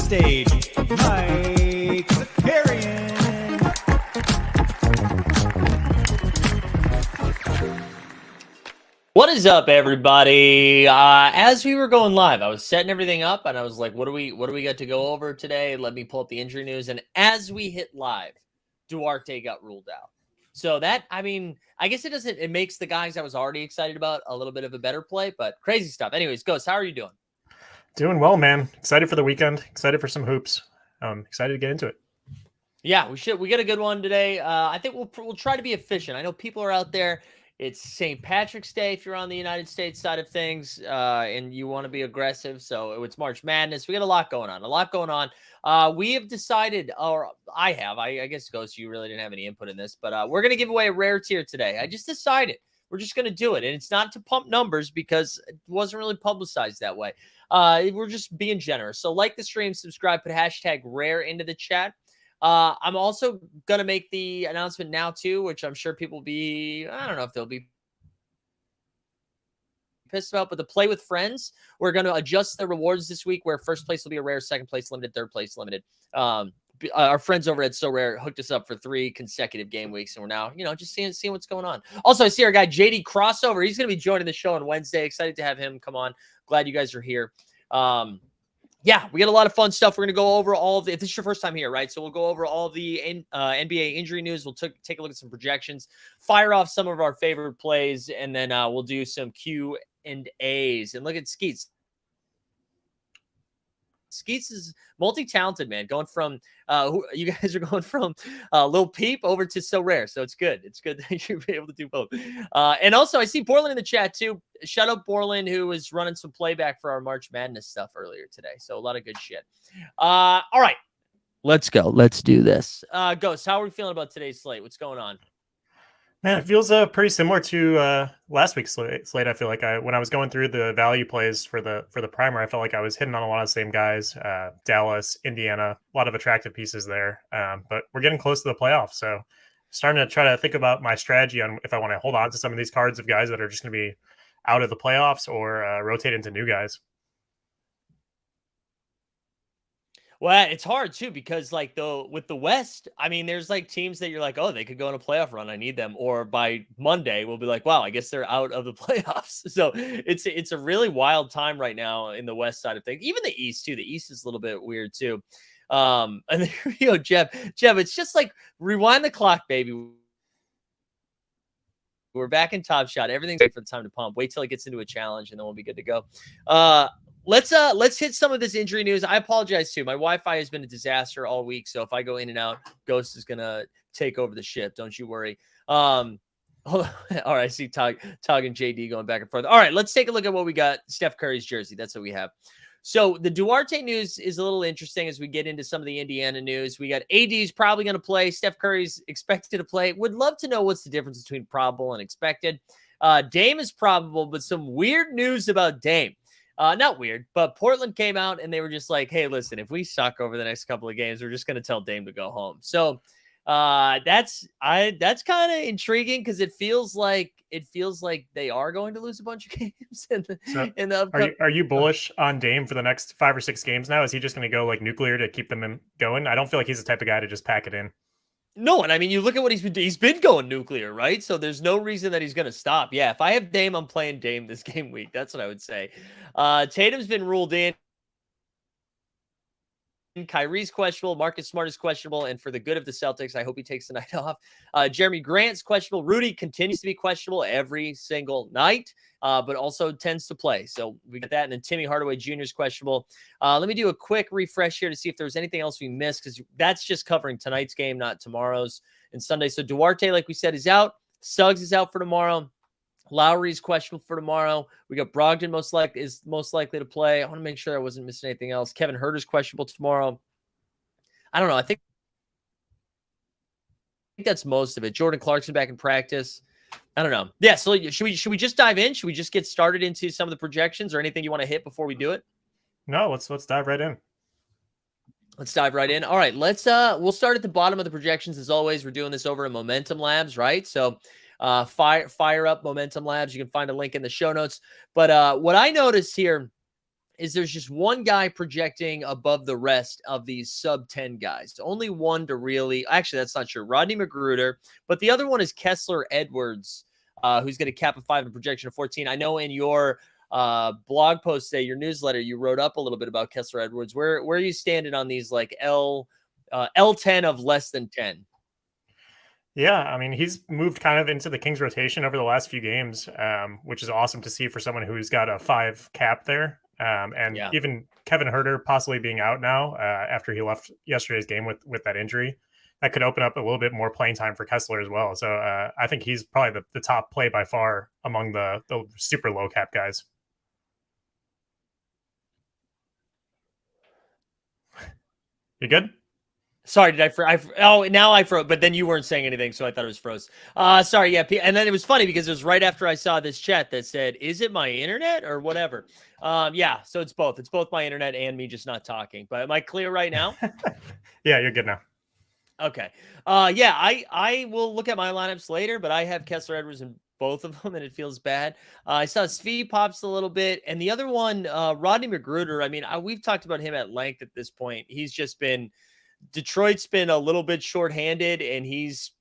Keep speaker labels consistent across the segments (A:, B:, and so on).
A: stage, Mike Zakarian.
B: What is up, everybody? As we were going live, I was setting everything up, and I was like, "What do we got to go over today?" Let me pull up the injury news, and as we hit live, Duarte got ruled out. So that, I mean, I guess it makes the guys I was already excited about a little bit of a better play, but crazy stuff. Anyways, Ghost, how are you doing?
C: Doing well, man. Excited for the weekend. Excited for some hoops. Excited to get into it.
B: Yeah, we should. We get a good one today. I think we'll try to be efficient. I know people are out there. It's St. Patrick's Day if you're on the United States side of things, and you want to be aggressive. So it's March Madness. We got a lot going on. We have decided, or I have. I guess Ghost, you really didn't have any input in this, but we're gonna give away a rare tier today. I just decided we're just gonna do it, and it's not to pump numbers because it wasn't really publicized that way. We're just being generous. So like the stream, subscribe, put hashtag rare into the chat. I'm also going to make the announcement now too, which I'm sure people will be, I don't know if they'll be pissed about, but the play with friends, we're going to adjust the rewards this week where first place will be a rare, second place limited, third place limited. Our friends over at Sorare hooked us up for 3 consecutive game weeks, and we're now, just seeing what's going on. Also, I see our guy JD Crossover. He's going to be joining the show on Wednesday. Excited to have him come on. Glad you guys are here. Yeah, we got a lot of fun stuff. We're going to go over all of the, if this is your first time here, right? So we'll go over all of the NBA injury news. We'll take a look at some projections, fire off some of our favorite plays, and then we'll do some Q&As. And look at Skeets. Skeets is multi-talented, man. Going from you guys are going from Lil Peep over to So Rare, so it's good. It's good that you'll be able to do both. And also, I see Borland in the chat too. Shout out Borland, who was running some playback for our March Madness stuff earlier today. So a lot of good shit. All right, let's go. Let's do this. Ghost, how are we feeling about today's slate? What's going on?
C: Man, it feels pretty similar to last week's slate. I feel like when I was going through the value plays for the primer, I felt like I was hitting on a lot of the same guys. Dallas, Indiana, a lot of attractive pieces there. But we're getting close to the playoffs, so starting to try to think about my strategy on if I want to hold on to some of these cards of guys that are just going to be out of the playoffs or rotate into new guys.
B: Well, it's hard too because with the West, I mean, there's like teams that you're like, oh, they could go on a playoff run. I need them. Or by Monday, we'll be like, wow, I guess they're out of the playoffs. So it's a really wild time right now in the West side of things. Even the East too. The East is a little bit weird too. And there you go, Jeff. It's just like rewind the clock, baby. We're back in Top Shot. Everything's ready for the time to pump. Wait till it gets into a challenge, and then we'll be good to go. Let's hit some of this injury news. I apologize too. My Wi-Fi has been a disaster all week, so if I go in and out, Ghost is gonna take over the ship. Don't you worry. All right, I see Tog and JD going back and forth. All right, let's take a look at what we got. Steph Curry's jersey. That's what we have. So the Duarte news is a little interesting as we get into some of the Indiana news. We got AD's probably going to play. Steph Curry's expected to play. Would love to know what's the difference between probable and expected. Dame is probable, but some weird news about Dame. Not weird, but Portland came out and they were just like, hey, listen, if we suck over the next couple of games, we're just going to tell Dame to go home. So that's kind of intriguing because it feels like they are going to lose a bunch of games in the upcoming.
C: Are you bullish on Dame for the next 5 or 6 games now? Is he just going to go like nuclear to keep them going? I don't feel like he's the type of guy to just pack it in.
B: No, and I mean, you look at what he's been going nuclear, right? So there's no reason that he's going to stop. Yeah, if I have Dame, I'm playing Dame this game week. That's what I would say. Tatum's been ruled in. Kyrie's questionable. Marcus Smart is questionable. And for the good of the Celtics, I hope he takes the night off. Jeremy Grant's questionable. Rudy continues to be questionable every single night, but also tends to play. So we got that. And then Timmy Hardaway Jr. is questionable. Let me do a quick refresh here to see if there was anything else we missed, because that's just covering tonight's game, not tomorrow's and Sunday. So Duarte, like we said, is out. Suggs is out for tomorrow. Lowry's questionable for tomorrow. We got Brogdon most likely to play. I want to make sure I wasn't missing anything else. Kevin Huerter's questionable tomorrow. I don't know. I think that's most of it. Jordan Clarkson back in practice. I don't know. Yeah. So should we just dive in? Should we just get started into some of the projections or anything you want to hit before we do it?
C: No, let's dive right in.
B: Let's dive right in. All right. We'll start at the bottom of the projections as always. We're doing this over in Momentum Labs, right? So fire up Momentum Labs. You can find a link in the show notes. But what I noticed here is there's just one guy projecting above the rest of these sub 10 guys. Only one to really, actually, that's not true. Rodney Magruder, but the other one is Kessler Edwards, who's going to cap a 5 and projection of 14. I know in your blog post today, your newsletter, you wrote up a little bit about Kessler Edwards. Where are you standing on these like L10 of less than 10?
C: Yeah, I mean, he's moved kind of into the Kings rotation over the last few games, which is awesome to see for someone who's got a 5 cap there. And
B: Yeah.
C: even Kevin Herter possibly being out now after he left yesterday's game with that injury, that could open up a little bit more playing time for Kessler as well. So I think he's probably the top play by far among the super low cap guys. You good?
B: Sorry, did oh, now I froze, but then you weren't saying anything, so I thought it was froze. Sorry, yeah. And then it was funny because it was right after I saw this chat that said, is it my internet or whatever? Yeah, so it's both. It's both my internet and me just not talking. But am I clear right now?
C: Yeah, you're good now.
B: Okay. Yeah, I will look at my lineups later, but I have Kessler Edwards in both of them, and it feels bad. I saw Svi pops a little bit, and the other one, Rodney Magruder. I mean, we've talked about him at length at this point. He's just been Detroit's been a little bit shorthanded, and he's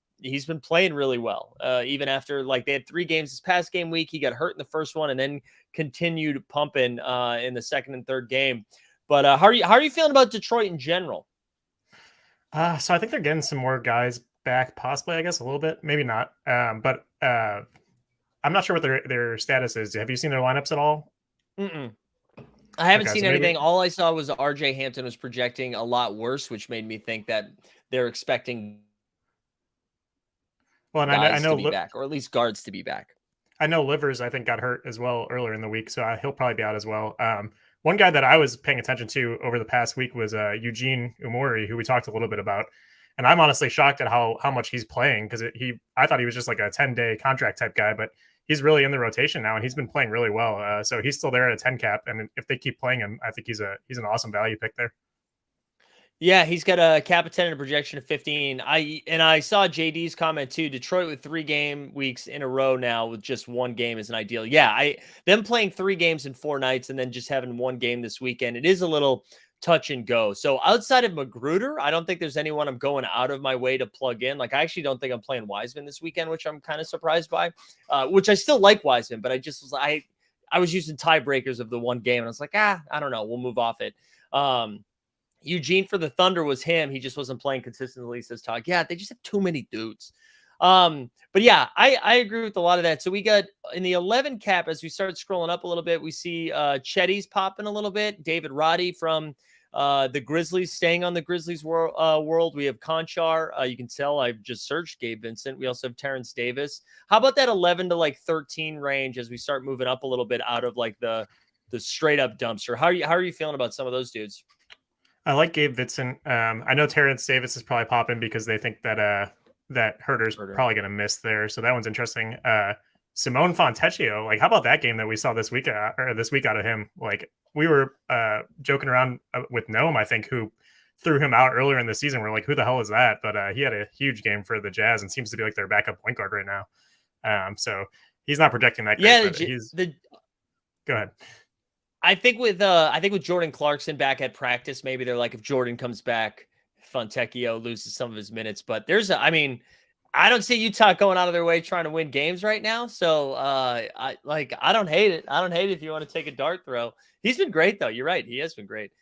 B: been playing really well. Even after like they had 3 games this past game week, he got hurt in the first one and then continued pumping in the second and third game. But how are you feeling about Detroit in general?
C: So I think they're getting some more guys back, possibly. I guess a little bit, maybe not. But I'm not sure what their status is. Have you seen their lineups at all?
B: Mm-mm. I haven't
C: Okay,
B: seen
C: so maybe-
B: anything. All I saw was RJ Hampton was projecting a lot worse, which made me think that they're expecting
C: Well, and
B: guys
C: I know
B: to be back, or at least guards to be back.
C: I know Livers, I think, got hurt as well earlier in the week, so he'll probably be out as well. One guy that I was paying attention to over the past week was Eugene Umori, who we talked a little bit about, and I'm honestly shocked at how much he's playing because I thought he was just like a 10-day contract type guy, but he's really in the rotation now, and he's been playing really well. So he's still there at a 10 cap, and if they keep playing him, I think he's an awesome value pick there.
B: Yeah, he's got a cap of 10 and a projection of 15. I saw JD's comment too. Detroit with 3 game weeks in a row now with just 1 game is an ideal. Yeah, them playing 3 games in 4 nights and then just having 1 game this weekend. It is a little touch and go. So outside of Magruder, I don't think there's anyone I'm going out of my way to plug in. Like I actually don't think I'm playing Wiseman this weekend, which I'm kind of surprised by. Which I still like Wiseman, but I was using tiebreakers of the 1 game and I was like, I don't know, we'll move off it. Eugene for the Thunder was him. He just wasn't playing consistently, says Talk. Yeah, they just have too many dudes. But yeah, I agree with a lot of that. So we got in the 11 cap, as we start scrolling up a little bit, we see Chetty's popping a little bit. David Roddy from the Grizzlies staying on the Grizzlies world. We have Conchar. You can tell I've just searched Gabe Vincent. We also have Terrence Davis. How about that 11 to like 13 range as we start moving up a little bit out of like the straight up dumpster? How are you feeling about some of those dudes?
C: I like Gabe Vincent. I know Terrence Davis is probably popping because they think that that Herter's probably going to miss there. So that one's interesting. Simone Fontecchio, like how about that game that we saw this week out of him? Like we were joking around with Noam, I think, who threw him out earlier in the season. We're like, who the hell is that? But he had a huge game for the Jazz and seems to be like their backup point guard right now. So he's not projecting that great.
B: Yeah,
C: go ahead.
B: I think with Jordan Clarkson back at practice, maybe they're like, if Jordan comes back, Fontecchio loses some of his minutes. But I don't see Utah going out of their way trying to win games right now. So I don't hate it. I don't hate it if you want to take a dart throw. He's been great though. You're right. He has been great.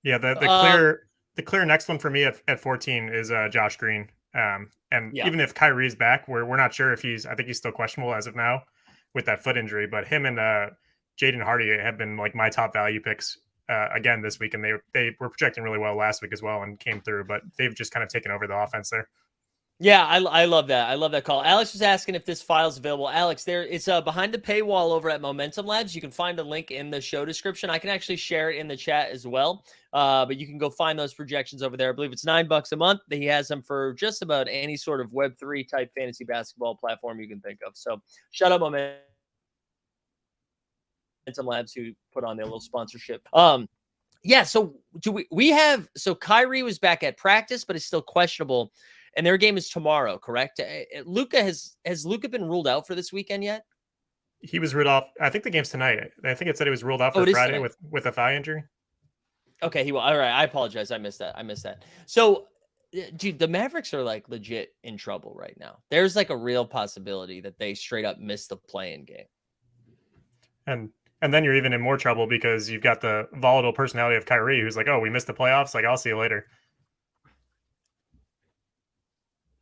C: Yeah, the clear next one for me at 14 is Josh Green. Even if Kyrie's back, we're not sure if I think he's still questionable as of now with that foot injury. But him and Jaden Hardy have been like my top value picks again this week, and they were projecting really well last week as well and came through, but they've just kind of taken over the offense there.
B: Yeah, I love that. I love that call. Alex was asking if this file's available. Alex, it's behind the paywall over at Momentum Labs. You can find a link in the show description. I can actually share it in the chat as well. But you can go find those projections over there. I believe it's $9 a month. He has them for just about any sort of Web3 type fantasy basketball platform you can think of. So shout out Momentum Labs who put on their little sponsorship. Yeah, so so Kyrie was back at practice, but is still questionable, and their game is tomorrow, correct? Luka has Luka been ruled out for this weekend yet?
C: he was ruled off. I think the game's tonight. I think it said he was ruled out
B: Oh,
C: for
B: it is
C: Friday
B: tonight.
C: with a thigh injury.
B: Okay, he will. All right, I apologize. I missed that. So, dude, the Mavericks are like legit in trouble right now. There's like a real possibility that they straight up miss the play-in game.
C: And then you're even in more trouble because you've got the volatile personality of Kyrie, who's like, "Oh, we missed the playoffs. Like, I'll see you later."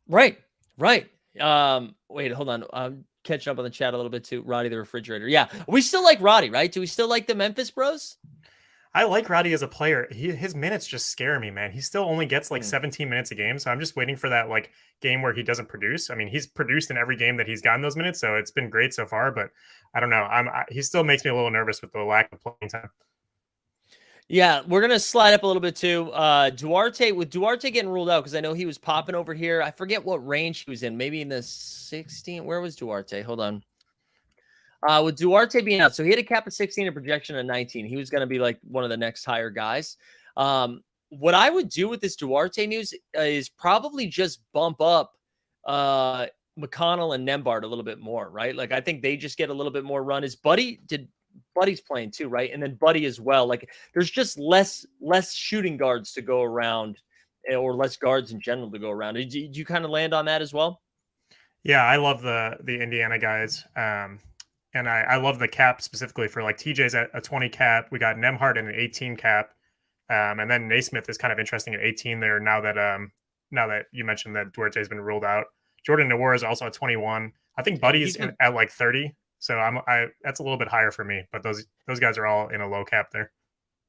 B: Right. Wait, hold on. I'm catching up on the chat a little bit too. Roddy the refrigerator. Yeah, we still like Roddy, right? Do we still like the Memphis Bros?
C: I like Roddy as a player. His minutes just scare me, man. He still only gets like
B: Mm.
C: 17 minutes a game, so I'm just waiting for that like game where he doesn't produce. I mean, he's produced in every game that he's gotten those minutes, so it's been great so far. But I don't know. He still makes me a little nervous with the lack of playing time.
B: Yeah, we're gonna slide up a little bit too. Duarte getting ruled out because I know he was popping over here. I forget what range he was in. Maybe in the 16. Where was Duarte? Hold on. With Duarte being out, so he had a cap of 16 and projection of 19. He was going to be like one of the next higher guys. What I would do with this Duarte news is probably just bump up McConnell and Nembhard a little bit more, right? Like I think they just get a little bit more run. Buddy's playing too, right? And then Buddy as well. Like there's just less shooting guards to go around, or less guards in general to go around. Did you kind of land on that as well?
C: Yeah, I love the Indiana guys. And I love the cap specifically for like TJ's at a 20 cap. We got Nemhard at an 18 cap. And then Naismith is kind of interesting at 18 there now that you mentioned that Duarte has been ruled out. Jordan Noir is also at 21. I think Buddy's at like 30. So that's a little bit higher for me, but those guys are all in a low cap there.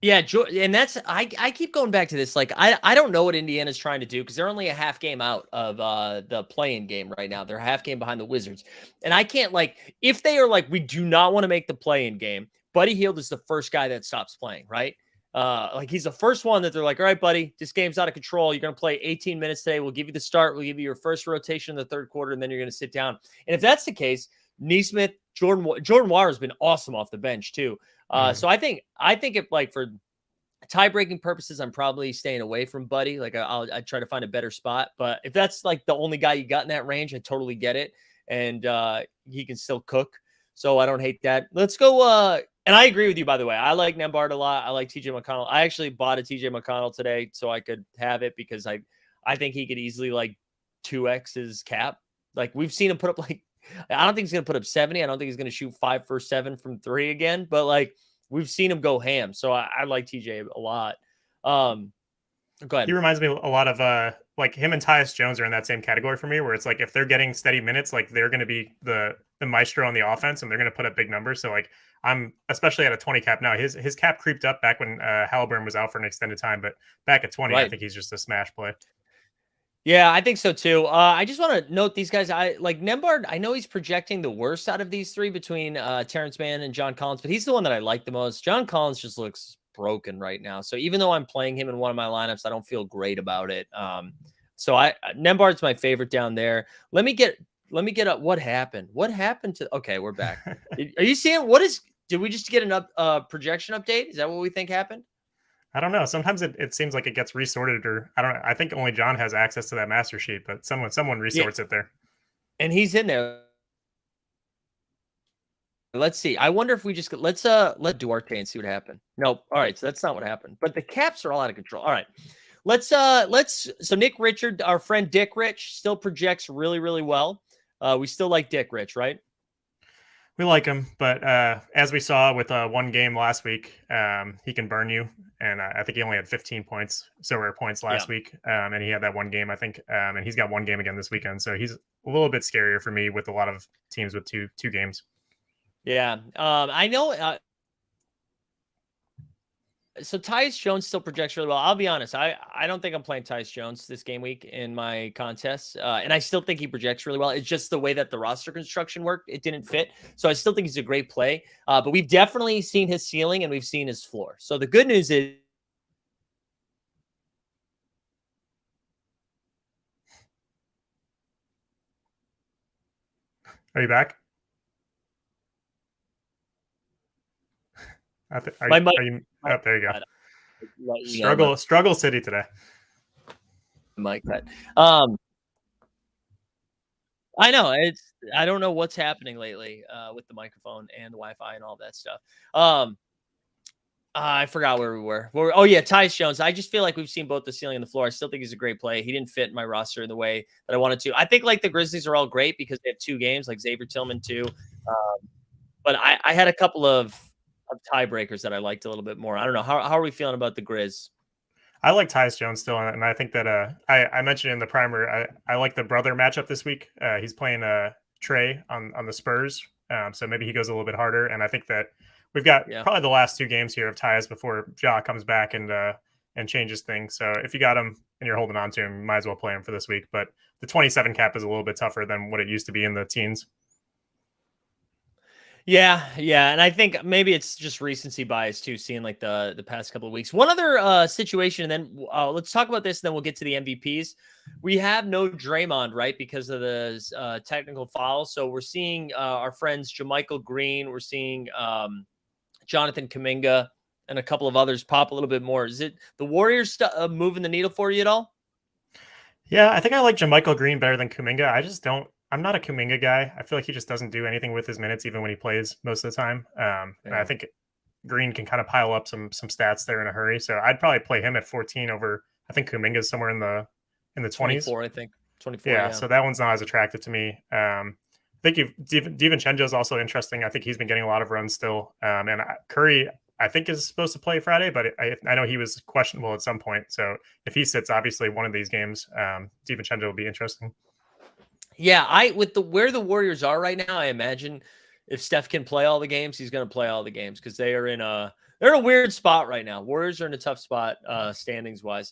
B: Yeah, and that's I keep going back to this. Like I don't know what Indiana's trying to do because they're only a half game out of the play-in game right now. They're a half game behind the Wizards, and I can't like if they are like we do not want to make the play-in game. Buddy Hield is the first guy that stops playing, right? Like he's the first one that they're like, all right, buddy, this game's out of control. You're gonna play 18 minutes today. We'll give you the start. We'll give you your first rotation in the third quarter, and then you're gonna sit down. And if that's the case, Neesmith, Jordan Wire has been awesome off the bench too. So I think if like for tie-breaking purposes, I'm probably staying away from Buddy. Like I try to find a better spot. But if that's like the only guy you got in that range, I totally get it. And he can still cook. So I don't hate that. Let's go. And I agree with you, by the way. I like Nembhard a lot. I like TJ McConnell. I actually bought a TJ McConnell today so I could have it because I think he could easily like 2x his cap. Like we've seen him put up like, I don't think he's going to put up 70. I don't think he's going to shoot 5 for 7 from 3 again. But like, we've seen him go ham, so I like TJ a lot. Go ahead.
C: He reminds me a lot of like him and Tyus Jones are in that same category for me, where it's like if they're getting steady minutes, like they're going to be the maestro on the offense, and they're going to put up big numbers. So like I'm especially at a 20 cap now. His cap creeped up back when Halliburton was out for an extended time, but back at 20, right. I think he's just a smash play.
B: Yeah, I think so too. I just want to note these guys. I like Nembhard. I know he's projecting the worst out of these three between Terrence Mann and John Collins, but he's the one that I like the most. John Collins just looks broken right now. So even though I'm playing him in one of my lineups, I don't feel great about it. So Nembhard's my favorite down there. Let me get up. What happened? What happened to? Okay, we're back. Are you seeing did we just get an projection update? Is that what we think happened?
C: I don't know. Sometimes it seems like it gets resorted, or I don't know. I think only John has access to that master sheet, but someone resorts it there.
B: And he's in there. Let's see. I wonder if we just let Duarte and see what happened. Nope. All right, so that's not what happened. But the caps are all out of control. All right. So Nick Richard, our friend Dick Rich, still projects really, really well. We still like Dick Rich, right?
C: We like him, but as we saw with one game last week, he can burn you. And I think he only had 15 points, Sorare points last week. And he had that one game, I think. And he's got one game again this weekend. So he's a little bit scarier for me with a lot of teams with two games.
B: Yeah. I know. So Tyus Jones still projects really well. I'll be honest. I don't think I'm playing Tyus Jones this game week in my contests. And I still think he projects really well. It's just the way that the roster construction worked. It didn't fit. So I still think he's a great play. But we've definitely seen his ceiling and we've seen his floor. So the good news is,
C: are you back? Are you oh, there you go. Struggle City today.
B: Mike, that. I know I don't know what's happening lately with the microphone and the Wi-Fi and all that stuff. I forgot where we were. Oh yeah, Tyus Jones. I just feel like we've seen both the ceiling and the floor. I still think he's a great play. He didn't fit in my roster in the way that I wanted to. I think like the Grizzlies are all great because they have 2 games, like Xavier Tillman too. But I had a couple of tiebreakers that I liked a little bit more. I don't know. How are we feeling about the Grizz?
C: I like Tyus Jones still, and I think that I mentioned in the primer I like the brother matchup this week. He's playing Trey on the Spurs, so maybe he goes a little bit harder. And I think that we've got
B: Yeah.
C: probably the last 2 games here of Tyus before Ja comes back and changes things. So if you got him and you're holding on to him, you might as well play him for this week. But the 27 cap is a little bit tougher than what it used to be in the teens.
B: Yeah, and I think maybe it's just recency bias too, seeing like the past couple of weeks. One other situation, and then let's talk about this, and then we'll get to the MVPs. We have no Draymond, right, because of the technical foul. So we're seeing our friends Jermichael Green, we're seeing Jonathan Kuminga, and a couple of others pop a little bit more. Is it the Warriors moving the needle for you at all?
C: Yeah, I think I like Jermichael Green better than Kuminga. I just don't. I'm not a Kuminga guy. I feel like he just doesn't do anything with his minutes, even when he plays most of the time. And I
B: Yeah.
C: think Green can kind of pile up some stats there in a hurry. So I'd probably play him at 14 over. I think Kuminga's somewhere in the 20s.
B: 24, I think. 24,
C: Yeah,
B: yeah.
C: so that one's not as attractive to me. I think DiVincenzo is also interesting. I think he's been getting a lot of runs still. And Curry, I think, is supposed to play Friday, but I know he was questionable at some point. So if he sits, obviously one of these games, DiVincenzo will be interesting.
B: Yeah, I with the where the Warriors are right now, I imagine if Steph can play all the games, he's going to play all the games because they're in a weird spot right now. Warriors are in a tough spot standings wise.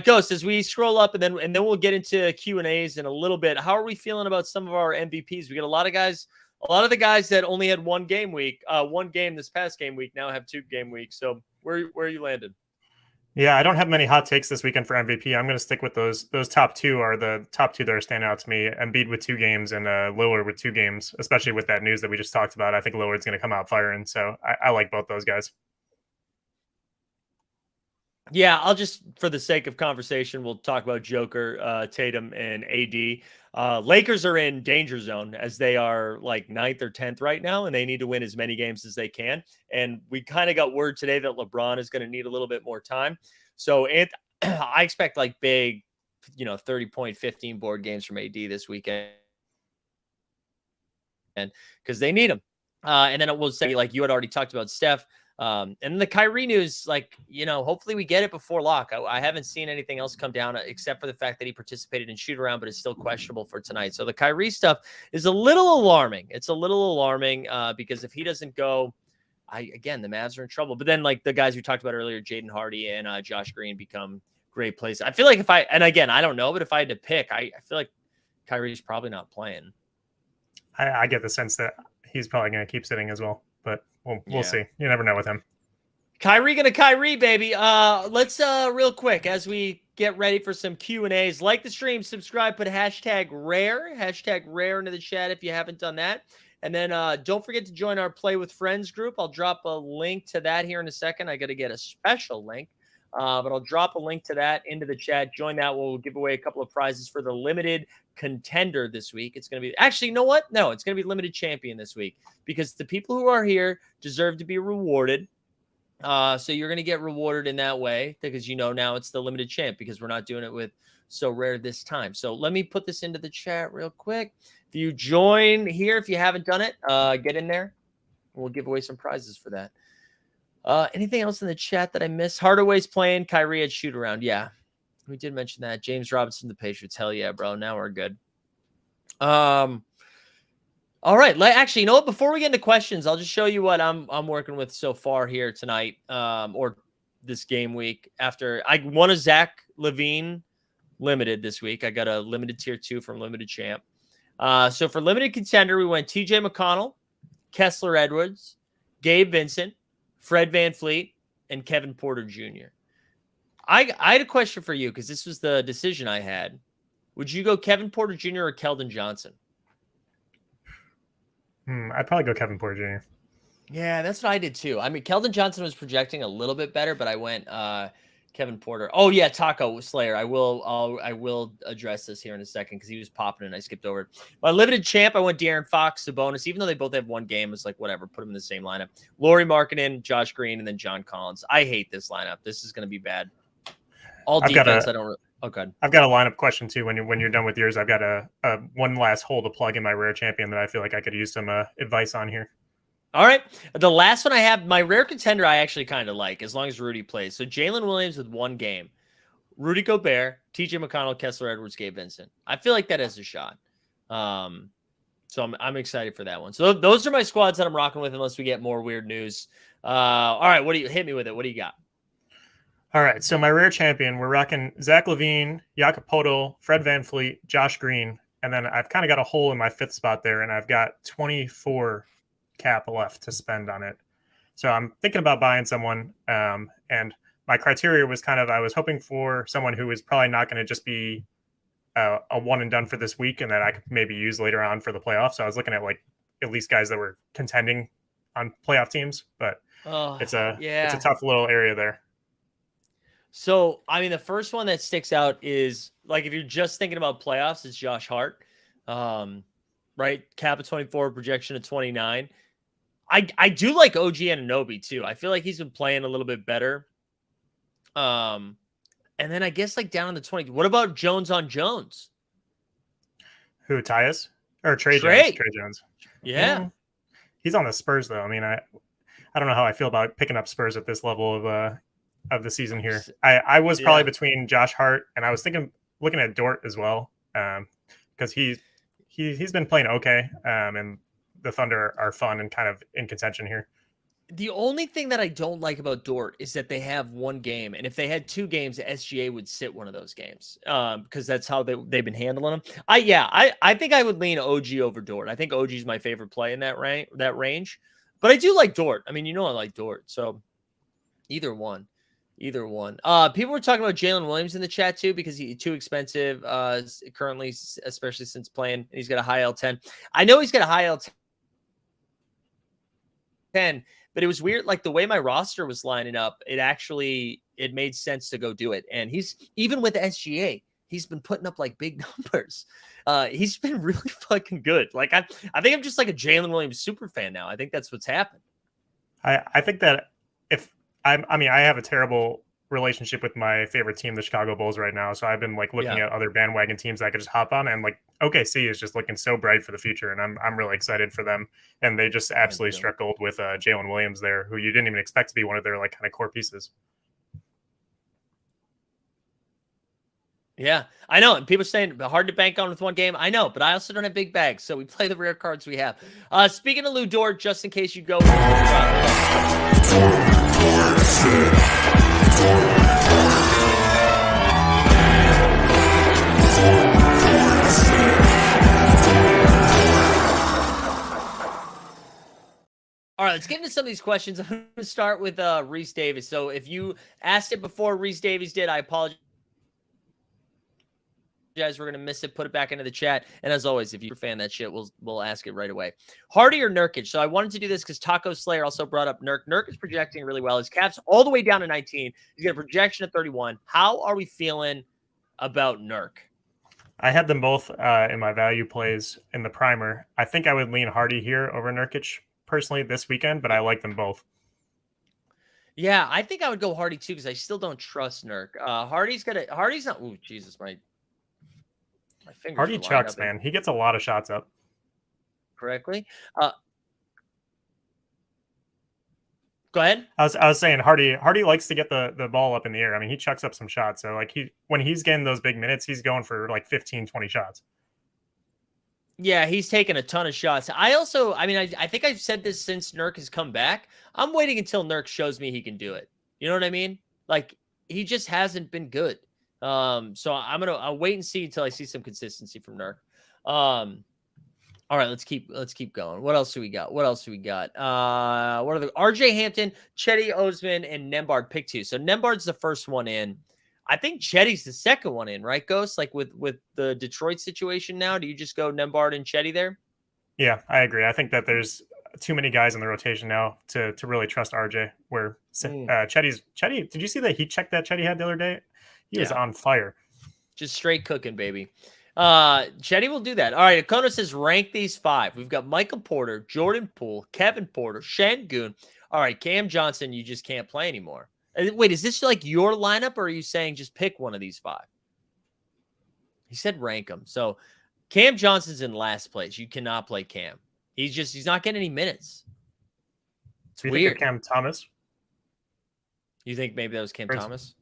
B: Ghost, as we scroll up and then we'll get into Q&As in a little bit. How are we feeling about some of our MVPs? We got a lot of the guys that only had one game this past game week now have 2 game weeks. So where are you landed?
C: Yeah, I don't have many hot takes this weekend for MVP. I'm going to stick with those. Those top 2 are the top 2 that are standing out to me. Embiid with 2 games and Lillard with 2 games, especially with that news that we just talked about. I think Lillard's going to come out firing. So I like both those guys.
B: Yeah, I'll just, for the sake of conversation, we'll talk about Joker, Tatum, and AD. Lakers are in danger zone as they are like 9th or 10th right now, and they need to win as many games as they can. And we kind of got word today that LeBron is going to need a little bit more time. So I expect like big, 30-point, 15 board games from AD this weekend because they need him. And then it will say, like you had already talked about Steph. And the Kyrie news, like, hopefully we get it before lock. I haven't seen anything else come down except for the fact that he participated in shoot around, but is still questionable for tonight. So the Kyrie stuff is a little alarming. It's a little alarming because if he doesn't go, the Mavs are in trouble. But then like the guys we talked about earlier, Jaden Hardy and Josh Green become great plays. I feel like I don't know, but if I had to pick, I feel like Kyrie's probably not playing.
C: I get the sense that he's probably going to keep sitting as well, but we'll see. You never know with him.
B: Kyrie gonna Kyrie, baby. Let's real quick as we get ready for some Q&As. Like the stream, subscribe, put hashtag rare into the chat if you haven't done that. And then don't forget to join our Play with Friends group. I'll drop a link to that here in a second. I got to get a special link, but I'll drop a link to that into the chat. Join that. We'll give away a couple of prizes for the limited contender this week. It's going to be actually, you know what? No, it's going to be limited champion this week because the people who are here deserve to be rewarded. So you're going to get rewarded in that way because now it's the limited champ because we're not doing it with Sorare this time. So let me put this into the chat real quick. If you join here, if you haven't done it, get in there. We'll give away some prizes for that. Anything else in the chat that I missed? Hardaway's playing. Kyrie at shoot around. Yeah, we did mention that. James Robinson, the Patriots. Hell yeah, bro. Now we're good. All right. Actually, you know what? Before we get into questions, I'll just show you what I'm working with so far here tonight, or this game week. After I won a Zach LaVine limited this week, I got a limited tier 2 from Limited Champ. So for limited contender, we went TJ McConnell, Kessler Edwards, Gabe Vincent, Fred VanVleet, and Kevin Porter Jr. I had a question for you because this was the decision I had. Would you go Kevin Porter Jr. or Keldon Johnson?
C: I'd probably go Kevin Porter Jr.
B: Yeah, that's what I did too. I mean, Keldon Johnson was projecting a little bit better, but I went Kevin Porter. Oh yeah, Taco Slayer. I will address this here in a second because he was popping and I skipped over it. My limited champ, I went De'Aaron Fox, Sabonis. Even though they both have one game, it's like whatever. Put them in the same lineup. Laurie Markkinen, Josh Green, and then John Collins. I hate this lineup. This is going to be bad. All defense. I don't. Oh god.
C: I've got a lineup question too. When you're done with yours, I've got a one last hole to plug in my rare champion that I feel like I could use some advice on here.
B: All right. The last one I have, my rare contender, I actually kind of like as long as Rudy plays. So Jalen Williams with one game, Rudy Gobert, TJ McConnell, Kessler Edwards, Gabe Vincent. I feel like that has a shot. So I'm excited for that one. So those are my squads that I'm rocking with unless we get more weird news. All right. What do you hit me with it? What do you got?
C: All right. So my rare champion, we're rocking Zach LaVine, Jakob Poeltl, Fred VanVleet, Josh Green. And then I've kind of got a hole in my fifth spot there, and I've got 24 cap left to spend on it. So I'm thinking about buying someone. And my criteria was I was hoping for someone who was probably not going to just be a one and done for this week and that I could maybe use later on for the playoffs. So I was looking at like at least guys that were contending on playoff teams, but it's a tough little area there.
B: So, I mean, the first one that sticks out is like, if you're just thinking about playoffs, it's Josh Hart, right? Cap of 24, projection of 29. I do like OG Anunoby too. I feel like he's been playing a little bit better. And then I guess like down in the 20. What about Jones on Jones?
C: Who, Tyus? Or Trey Jones? Trey Jones.
B: Yeah.
C: He's on the Spurs though. I mean, I don't know how I feel about picking up Spurs at this level of the season here. I was probably between Josh Hart and I was looking at Dort as well. Because he's been playing okay. And the Thunder are fun and kind of in contention here.
B: The only thing that I don't like about Dort is that they have one game, and if they had two games, the SGA would sit one of those games because that's how they've been handling them. I think I would lean OG over Dort. I think OG is my favorite play in that range, but I do like Dort. I mean, I like Dort, so either one. People were talking about Jalen Williams in the chat too because he's too expensive currently, especially since playing. He's got a high L10. I know he's got a high L10. But it was weird, like the way my roster was lining up, it made sense to go do it. And he's, even with SGA, he's been putting up like big numbers. He's been really fucking good. Like I think I'm just like a Jalen Williams super fan now. I think that's what's happened.
C: I think that I have a terrible relationship with my favorite team, the Chicago Bulls, right now. So I've been like looking at other bandwagon teams I could just hop on, and like OKC is just looking so bright for the future, and I'm really excited for them. And they just absolutely struck gold with Jalen Williams there, who you didn't even expect to be one of their like kind of core pieces.
B: Yeah, I know. And people are saying hard to bank on with one game. I know, but I also don't have big bags, so we play the rare cards we have. Speaking of Lou Dort, just in case you go. All right, let's get into some of these questions. I'm going to start with Reese Davis. So if you asked it before Reese Davis did, I apologize. We're going to miss it. Put it back into the chat. And as always, if you're a fan of that shit, we'll ask it right away. Hardy or Nurkic? So I wanted to do this because Taco Slayer also brought up Nurk. Nurk is projecting really well. His cap's all the way down to 19. He's got a projection of 31. How are we feeling about Nurk?
C: I had them both in my value plays in the primer. I think I would lean Hardy here over Nurkic personally this weekend, but I like them both.
B: Yeah, I think I would go Hardy too because I still don't trust Nurk. Hardy's not. Ooh, Jesus, my fingers.
C: Hardy chucks, man. He gets a lot of shots up.
B: Correctly. Go ahead.
C: I was saying Hardy likes to get the ball up in the air. I mean, he chucks up some shots. So like when he's getting those big minutes, he's going for like 15, 20 shots.
B: Yeah, he's taken a ton of shots. I think I've said this since Nurk has come back. I'm waiting until Nurk shows me he can do it. You know what I mean? Like he just hasn't been good. So I'll wait and see until I see some consistency from Nurk. All right, let's keep going. What else do we got? What are the RJ Hampton, Chetty Osman, and Nembhard pick two? So Nembhard's the first one in. I think Chetty's the second one in, right, Ghost? Like with the Detroit situation now, do you just go Nembhard and Chetty there?
C: Yeah, I agree. I think that there's too many guys in the rotation now to really trust RJ. Where Chetty, did you see that heat check that Chetty had the other day? He was on fire.
B: Just straight cooking, baby. Chetty will do that. All right, Akono says rank these 5. We've got Michael Porter, Jordan Poole, Kevin Porter, Şengün. All right, Cam Johnson, you just can't play anymore. Wait, is this like your lineup, or are you saying just pick one of these 5? He said rank them. So Cam Johnson's in last place. You cannot play Cam. He's not getting any minutes. It's weird.
C: Cam Thomas?
B: You think maybe that was Cam Thomas?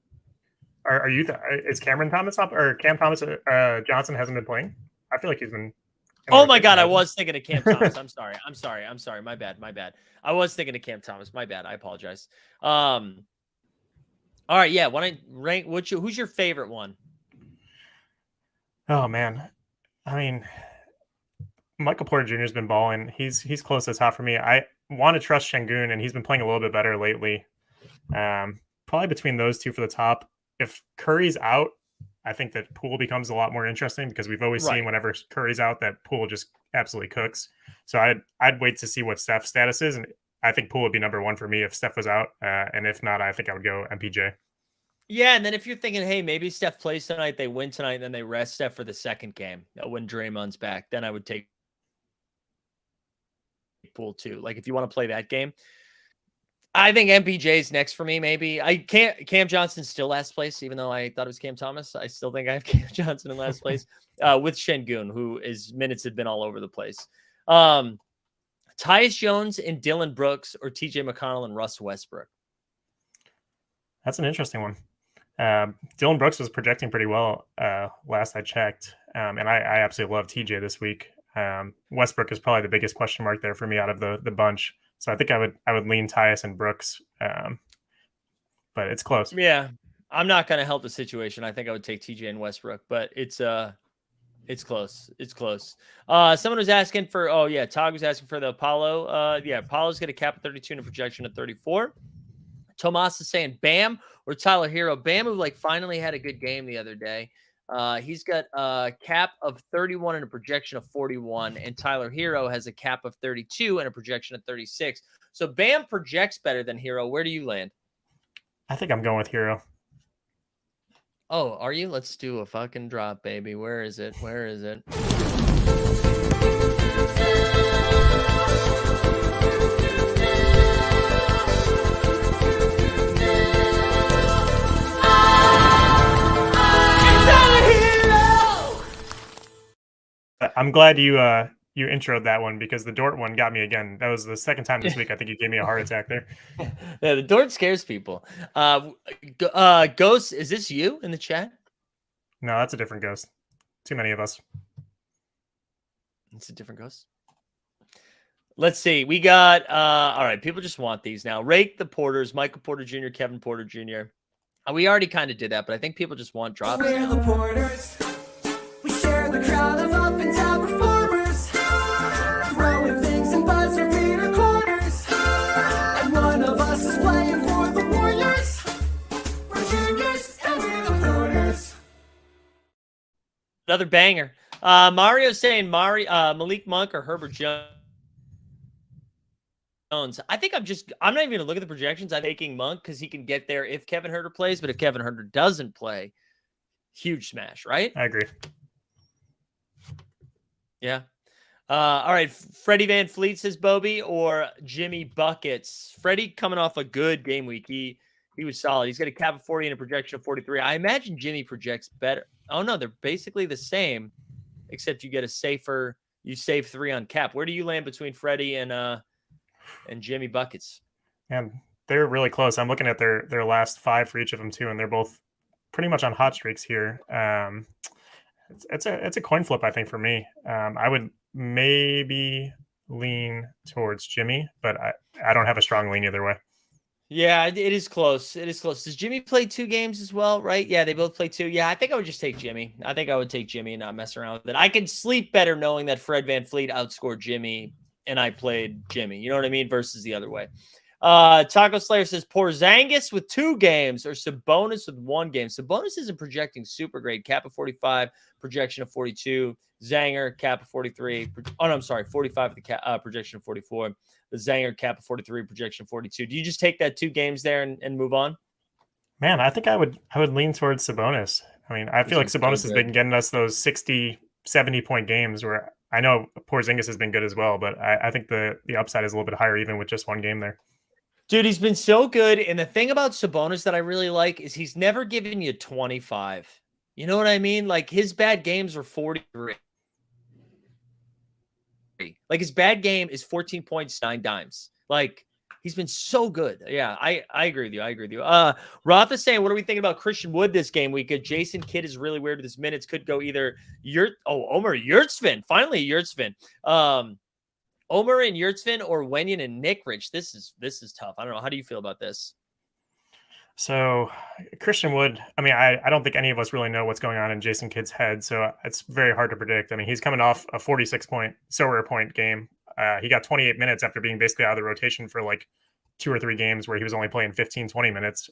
C: Are you? Is Cameron Thomas up, or Cam Thomas Johnson hasn't been playing? I feel like he's been.
B: Oh my God, I was thinking of Cam Thomas. I'm sorry. My bad. I was thinking of Cam Thomas. My bad. I apologize. All right, yeah. When I rank, who's your favorite one?
C: Oh man, I mean, Michael Porter Jr. has been balling. He's close to the top for me. I want to trust Şengün, and he's been playing a little bit better lately. Probably between those two for the top. If Curry's out, I think that Poole becomes a lot more interesting, because we've always seen whenever Curry's out that Poole just absolutely cooks. So I'd wait to see what Steph's status is, and I think Poole would be number 1 for me if Steph was out. And if not, I think I would go MPJ.
B: Yeah, and then if you're thinking, hey, maybe Steph plays tonight, they win tonight, and then they rest Steph for the second game when Draymond's back, then I would take Poole too. Like if you want to play that game. I think MPJ's next for me, maybe. Cam Johnson's still last place, even though I thought it was Cam Thomas. I still think I have Cam Johnson in last place with Şengün, who his minutes have been all over the place. Tyus Jones and Dylan Brooks, or TJ McConnell and Russ Westbrook?
C: That's an interesting one. Dylan Brooks was projecting pretty well last I checked, and I absolutely love TJ this week. Westbrook is probably the biggest question mark there for me out of the bunch. So I think I would lean Tyus and Brooks, but it's close.
B: Yeah, I'm not going to help the situation. I think I would take TJ and Westbrook, but it's close. It's close. Someone was asking for, Tog was asking for the Apollo. Apollo's going to cap at 32 and a projection at 34. Tomas is saying Bam or Tyler Hero. Bam, who finally had a good game the other day. He's got a cap of 31 and a projection of 41, and Tyler Hero has a cap of 32 and a projection of 36. So Bam projects better than Hero. Where do you land?
C: I think I'm going with Hero.
B: Oh, are you? Let's do a fucking drop, baby. Where is it?
C: I'm glad you introed that one, because the Dort one got me again. That was the second time this week. I think you gave me a heart attack there.
B: Yeah, the Dort scares people. Ghost, is this you in the chat?
C: No, that's a different Ghost. Too many of us.
B: It's a different Ghost. Let's see. We got all right. People just want these now. Rake the Porters, Michael Porter Jr., Kevin Porter Jr. We already kind of did that, but I think people just want drops.
D: We're the Porters. We share the crowd of up and down performers, throwing things and buzz repeater corners. And one of us is playing for the Warriors. We're juniors and we're the Porters.
B: Another banger. Mario's saying Malik Monk or Herbert Jones. I think I'm not even going to look at the projections. I'm taking Monk because he can get there if Kevin Huerter plays. But if Kevin Huerter doesn't play, huge smash, right?
C: I agree.
B: Yeah. All right. Freddie Van Fleet says Bobby or Jimmy Buckets. Freddie coming off a good game week. He was solid. He's got a cap of 40 and a projection of 43. I imagine Jimmy projects better. Oh, no, they're basically the same, except you get you save 3 on cap. Where do you land between Freddie and Jimmy Buckets?
C: And they're really close. I'm looking at their last 5 for each of them too, and they're both pretty much on hot streaks here. It's a coin flip, I think, for me. I would maybe lean towards Jimmy, but I don't have a strong lean either way.
B: Yeah, it is close. It is close. Does Jimmy play 2 games as well, right? Yeah, they both play 2. Yeah, I think I would just take Jimmy. I think I would take Jimmy and not mess around with it. I could sleep better knowing that Fred VanVleet outscored Jimmy and I played Jimmy. You know what I mean? Versus the other way. Taco Slayer says Porzingis with 2 games or Sabonis with 1 game. Sabonis isn't projecting super great. Cap of 45, projection of 42. Zanger, cap of 43. Oh, no, I'm sorry, 45 with the projection of 44. The Zanger, cap of 43, projection of 42. Do you just take that 2 games there and move on?
C: Man, I think I would lean towards Sabonis. I mean, I feel like
B: He's been so
C: Sabonis has
B: good.
C: been getting us those 60, 70-point games where I know Porzingis has been good as well, but I think the upside is a little bit higher even with just 1 game there.
B: Dude, he's been so good. And the thing about Sabonis that I really like is he's never given you 25. You know what I mean? Like his bad games are 43. Like his bad game is 14 points, 9 dimes. Like he's been so good. Yeah, I agree with you. I agree with you. Roth is saying, what are we thinking about Christian Wood this game week? Jason Kidd is really weird with his minutes. Could go either Omer Yurtsvin. Finally, Yurtsvin. Omer and Yurtsvin or Wenyan and Nick Rich. This is tough. I don't know. How do you feel about this?
C: So Christian Wood, I mean, I don't think any of us really know what's going on in Jason Kidd's head, so it's very hard to predict. I mean, he's coming off a 46-point Sorare point game. He got 28 minutes after being basically out of the rotation for like 2 or 3 games where he was only playing 15, 20 minutes.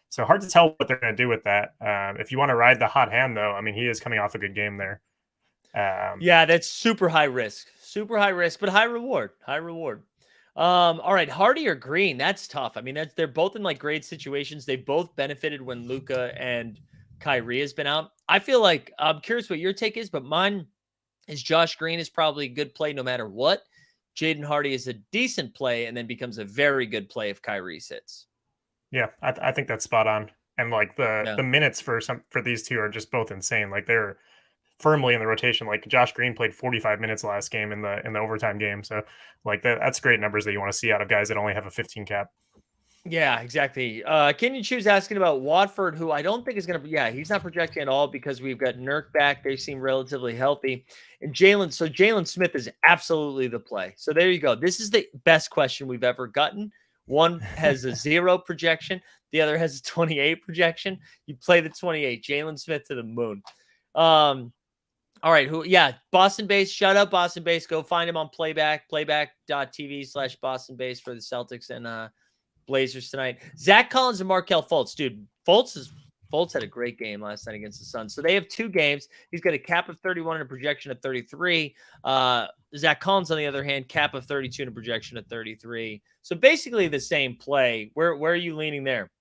C: So hard to tell what they're going to do with that. If you want to ride the hot hand, though, I mean, he is coming off a good game there.
B: Yeah, that's super high risk, but high reward. All right, Hardy or Green? That's tough. I mean, they're both in like great situations. They both benefited when Luka and Kyrie has been out. I feel like I'm curious what your take is, but mine is Josh Green is probably a good play no matter what. Jaden Hardy is a decent play and then becomes a very good play if Kyrie sits.
C: Yeah, I think that's spot on. And like the minutes for these two are just both insane. Like they're firmly in the rotation. Like Josh Green played 45 minutes last game in the overtime game. So like that's great numbers that you want to see out of guys that only have a 15 cap.
B: Yeah, exactly. Can you choose asking about Watford, who I don't think is going to be, he's not projecting at all because we've got Nurk back. They seem relatively healthy. And Jalen Smith is absolutely the play. So there you go. This is the best question we've ever gotten. One has a 0 projection. The other has a 28 projection. You play the 28, Jalen Smith to the moon. All right. Boston Base. Shut up, Boston Base. Go find him on playback.tv/Boston Base for the Celtics and Blazers tonight. Zach Collins and Markelle Fultz. Dude, Fultz had a great game last night against the Suns. So they have 2 games. He's got a cap of 31 and a projection of 33. Zach Collins, on the other hand, cap of 32 and a projection of 33. So basically the same play. Where are you leaning there?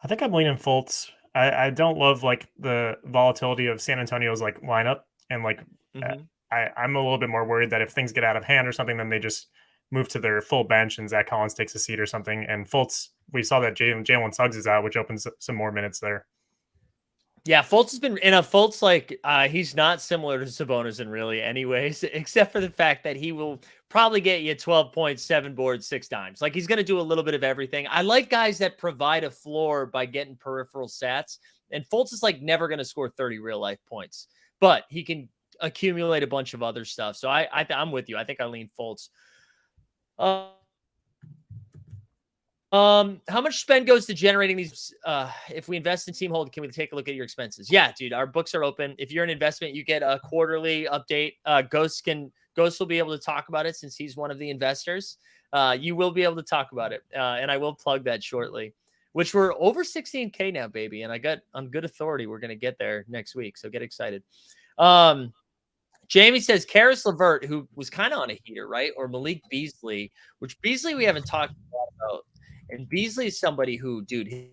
C: I think I'm leaning Fultz. I don't love like the volatility of San Antonio's like lineup, and like I'm a little bit more worried that if things get out of hand or something, then they just move to their full bench and Zach Collins takes a seat or something. And Fultz, we saw that Jalen Suggs is out, which opens some more minutes there.
B: Yeah, Fultz has been in a Fultz he's not similar to Sabonis in really anyways, except for the fact that he will probably get you 12 points, 7 boards, 6 dimes. Like he's going to do a little bit of everything. I like guys that provide a floor by getting peripheral stats. And Fultz is like never going to score 30 real life points, but he can accumulate a bunch of other stuff. So I'm with you. I think I lean Fultz. How much spend goes to generating these? If we invest in Team Hold, can we take a look at your expenses? Yeah, dude, our books are open. If you're an investment, you get a quarterly update. Ghost will be able to talk about it since he's one of the investors. You will be able to talk about it, and I will plug that shortly. Which we're over 16K now, baby, and I got on good authority we're gonna get there next week. So get excited. Jamie says Karis LeVert, who was kind of on a heater, right? Or Malik Beasley, which Beasley we haven't talked a lot about. And Beasley is somebody who, dude,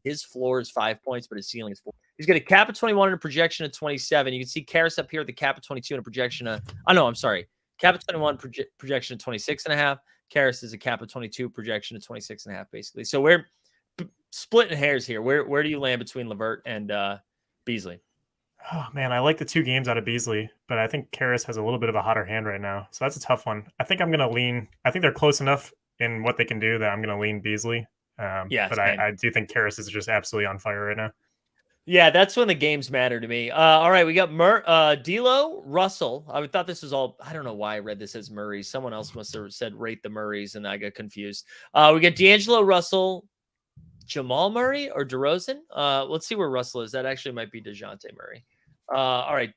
B: his floor is 5 points, but his ceiling is 4. He's got a cap of 21 and a projection of 27. You can see Karis up here at the cap of 22 and a projection of, cap of 21, projection of 26.5. Karis is a cap of 22, projection of 26.5, basically. So we're splitting hairs here. Where do you land between LeVert and Beasley?
C: Oh man, I like the 2 games out of Beasley, but I think Karis has a little bit of a hotter hand right now. So that's a tough one. I think I'm going to lean. I think they're close enough in what they can do that I'm going to lean Beasley. But I do think Karis is just absolutely on fire right now.
B: Yeah, that's when the games matter to me. All right, we got D'Lo, Russell. I thought this was all. I don't know why I read this as Murray. Someone else must have said rate the Murrays, and I got confused. We got D'Angelo Russell, Jamal Murray, or DeRozan. Let's see where Russell is. That actually might be DeJounte Murray. All right.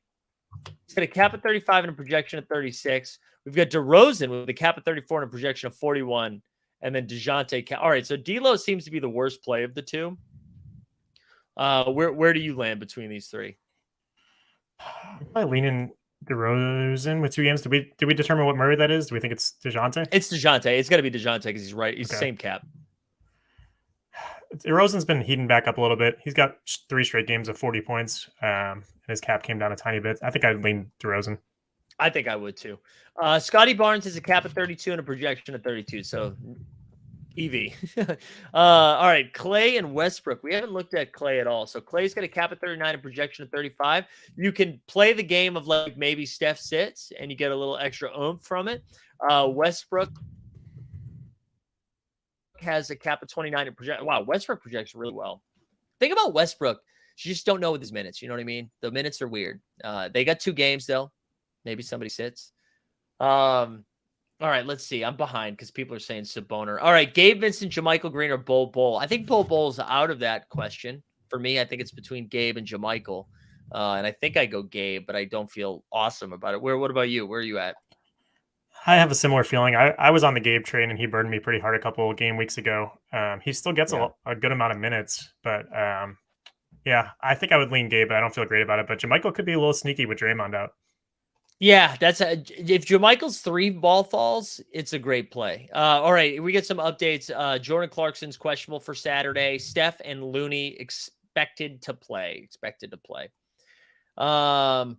B: He's got a cap of 35 and a projection of 36. We've got DeRozan with a cap of 34 and a projection of 41, and then DeJounte. All right, so D'Lo seems to be the worst play of the two. Where do you land between these three?
C: I'm probably leaning DeRozan with 2 games. Did we determine what Murray that is? Do we think it's DeJounte?
B: It's DeJounte. It's got to be DeJounte because he's right. He's the
C: Okay.
B: same cap.
C: DeRozan's been heating back up a little bit. He's got 3 straight games of 40 points, and his cap came down a tiny bit. I think I'd lean DeRozan.
B: I think I would too. Scotty Barnes has a cap of 32 and a projection of 32. So EV. All right, Clay and Westbrook. We haven't looked at Clay at all. So Clay's got a cap of 39 and projection of 35. You can play the game of like maybe Steph sits and you get a little extra oomph from it. Westbrook has a cap of 29 and project. Wow, Westbrook projects really well. Think about Westbrook. You just don't know with his minutes. You know what I mean? The minutes are weird. They got 2 games though. Maybe somebody sits. All right, let's see. I'm behind because people are saying Saboner. All right, Gabe Vincent, JaMychal Green, or Bol. I think Bol's out of that question. For me, I think it's between Gabe and JaMychal. And I think I go Gabe, but I don't feel awesome about it. What about you? Where are you at?
C: I have a similar feeling. I was on the Gabe train, and he burned me pretty hard a couple of game weeks ago. He still gets a good amount of minutes, but yeah, I think I would lean Gabe, but I don't feel great about it. But JaMychal could be a little sneaky with Draymond out.
B: Yeah, if JaMychal's 3 ball falls, it's a great play. All right, we get some updates. Jordan Clarkson's questionable for Saturday. Steph and Looney expected to play. Let's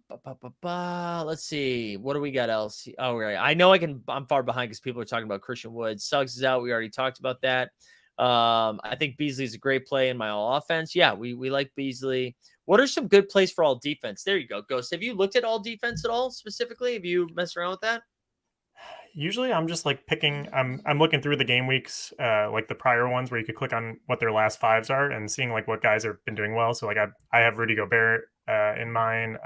B: see. What do we got else? Oh, right. I know I'm far behind because people are talking about Christian Wood. Suggs is out. We already talked about that. I think Beasley's a great play in my all offense. Yeah, we like Beasley. What are some good plays for all defense? There you go, Ghost. Have you looked at all defense at all specifically? Have you messed around with that?
C: Usually I'm just like picking, I'm looking through the game weeks, like the prior ones where you could click on what their last 5s are and seeing like what guys have been doing well. So like I have Rudy Gobert in mine.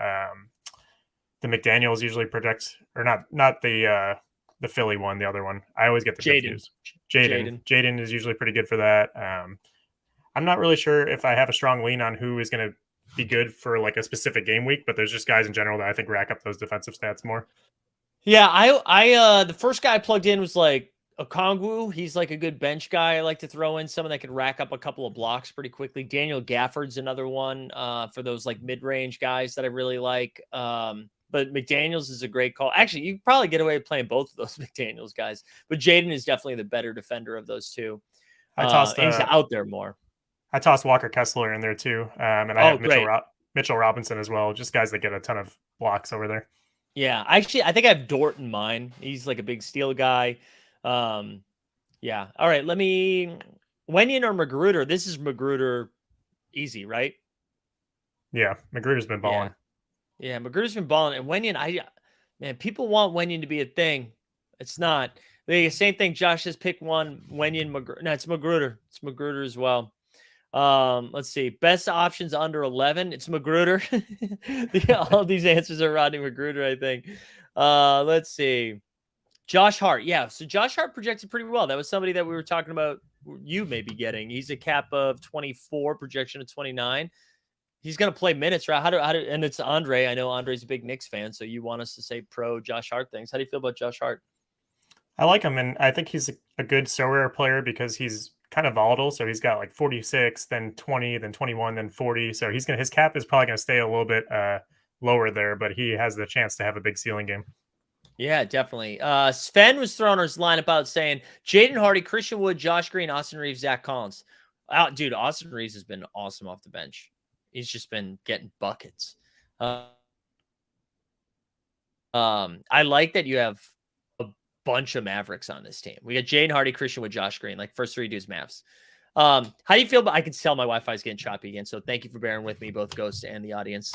C: The McDaniels usually project, or not the Philly one, the other one. I always get the confused. Jaden is usually pretty good for that. I'm not really sure if I have a strong lean on who is going to be good for like a specific game week, but there's just guys in general that I think rack up those defensive stats more.
B: Yeah, I the first guy I plugged in was like Okongwu. He's like a good bench guy. I like to throw in someone that can rack up a couple of blocks pretty quickly. Daniel Gafford's another one for those like mid-range guys that I really like. But McDaniels is a great call. Actually, you probably get away with playing both of those McDaniels guys, but Jaden is definitely the better defender of those two. He's out there more.
C: I tossed Walker Kessler in there too, and I have Mitchell Robinson as well. Just guys that get a ton of blocks over there.
B: Yeah, actually, I think I have Dort in mine. He's like a big steal guy. Yeah. All right, Wenyen or Magruder? This is Magruder easy, right?
C: Yeah, Magruder's been balling.
B: Yeah, Magruder's been balling. And Wenyen, man, people want Wenyen to be a thing. It's not. The same thing. Josh says pick one. Wenyen, Magruder. No, it's Magruder. It's Magruder as well. Let's see. Best options under 11. It's Magruder. All these answers are Rodney Magruder, I think. Let's see. Josh Hart. Yeah. So Josh Hart projected pretty well. That was somebody that we were talking about you may be getting. He's a cap of 24, projection of 29. He's going to play minutes, right? And it's Andre. I know Andre's a big Knicks fan, so you want us to say pro Josh Hart things. How do you feel about Josh Hart?
C: I like him, and I think he's a good Sorare player because he's kind of volatile. So he's got like 46, then 20, then 21, then 40. So his cap is probably going to stay a little bit lower there, but he has the chance to have a big ceiling game.
B: Yeah, definitely. Sven was throwing his lineup out saying Jaden Hardy, Christian Wood, Josh Green, Austin Reeves, Zach Collins. Dude, Austin Reeves has been awesome off the bench. He's just been getting buckets. I like that you have a bunch of Mavericks on this team. We got Jaden Hardy, Christian Wood, Josh Green. Like first 3 dudes, Mavs. How do you feel about? I can tell my Wi-Fi is getting choppy again, so thank you for bearing with me, both Ghost and the audience.